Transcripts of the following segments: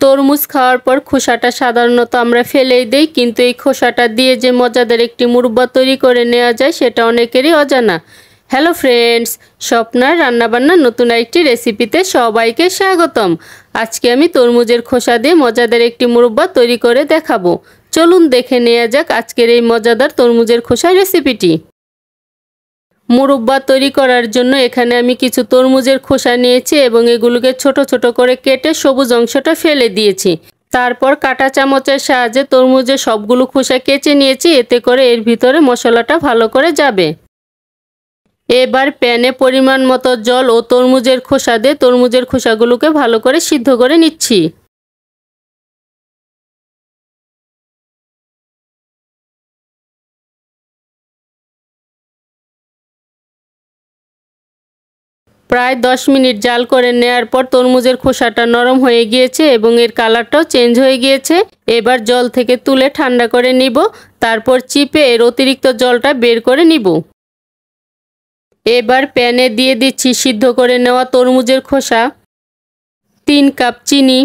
তরমুজ খাওয়ার পর খোসাটা সাধারণত আমরা ফেলেই দেই, কিন্তু এই খোসাটা দিয়ে যে মজাদার একটি মুরব্বা তৈরি করে নেওয়া যায় সেটা অনেকেরই অজানা। হ্যালো ফ্রেন্ডস, স্বপ্নার রান্নাবান্নার নতুন একটি রেসিপিতে সবাইকে স্বাগতম। আজকে আমি তরমুজের খোসা দিয়ে মজাদার একটি মুরব্বা তৈরি করে দেখাবো। চলুন দেখে নেওয়া যাক আজকের এই মজাদার তরমুজের খোসার রেসিপিটি। মুরব্বা তৈরি করার জন্য এখানে আমি কিছু তরমুজের খোসা নিয়েছি এবং এগুলোকে ছোট ছোট করে কেটে সবুজ অংশটা ফেলে দিয়েছি। তারপর কাঁটা চামচের সাহায্যে তরমুজের সবগুলো খোসা কেচে নিয়েছি, এতে করে এর ভিতরে মশলাটা ভালো করে যাবে। এবার প্যানে পরিমাণ মতো জল ও তরমুজের খোসা দিয়ে তরমুজের খোসাগুলোকে ভালো করে সিদ্ধ করে নিচ্ছি। প্রায় 10 মিনিট জাল করে নেয়ার পর তরমুজের খোসাটা নরম হয়ে গিয়েছে এবং এর কালারটাও চেঞ্জ হয়ে গিয়েছে। এবার জল থেকে তুলে ঠান্ডা করে নিব, তারপর চিপে এর অতিরিক্ত জলটা বের করে নিব। এবার প্যানে দিয়ে দিচ্ছি সিদ্ধ করে নেওয়া তরমুজের খোসা, 3 কাপ চিনি,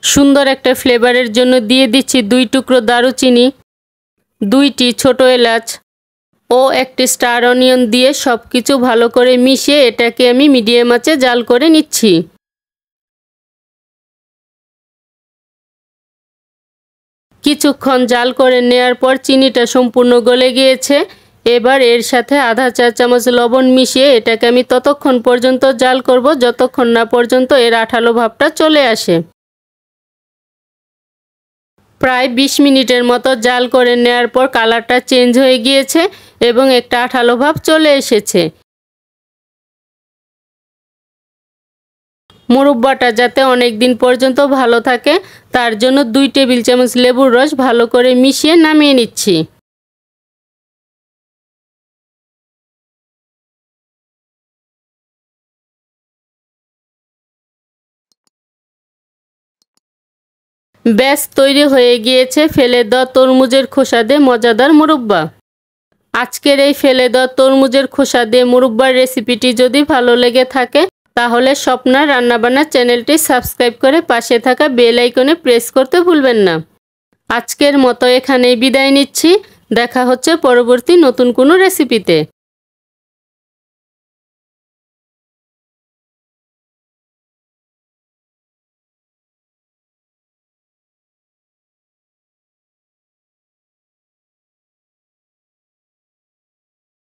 সুন্দর একটা ফ্লেভারের জন্য দিয়ে দিচ্ছি 2 টুকরো দারুচিনি, 2টি ছোট এলাচ ও 1টি স্টার অনিয়ন দিয়ে সবকিছু ভালো করে মিশিয়ে এটাকে আমি মিডিয়াম আঁচে জাল করে নিচ্ছি। কিছুক্ষণ জাল করে নেয়ার পর চিনিটা সম্পূর্ণ গলে গিয়েছে। এবার এর সাথে আধা চা চামচ লবণ মিশিয়ে এটাকে আমি ততক্ষণ পর্যন্ত জাল করব যতক্ষণ না পর্যন্ত এর আঠালো ভাবটা চলে আসে। প্রায় 20 মিনিটের মতো জাল করে নেওয়ার পর কালারটা চেঞ্জ হয়ে গিয়েছে এবং একটা আঠালো ভাব চলে এসেছে। মুরব্বাটা যাতে অনেক দিন পর্যন্ত ভালো থাকে তার জন্য 2 টেবিল চামচ লেবুর রস ভালো করে মিশিয়ে নামিয়ে নিচ্ছি। ব্যাস তৈরি হয়ে গিয়েছে ফেলে দেওয়া তরমুজের খোসা দিয়ে মজাদার মুরব্বা। আজকের এই ফেলে দেওয়া তরমুজের খোসা দিয়ে মুরব্বার রেসিপিটি যদি ভালো লেগে থাকে তাহলে স্বপ্নার রান্নাবান্না চ্যানেলটি সাবস্ক্রাইব করে পাশে থাকা বেল আইকনে প্রেস করতে ভুলবেন না। আজকের মতো এখানেই বিদায় নিচ্ছি। দেখা হচ্ছে পরবর্তী নতুন কোনো রেসিপিতে।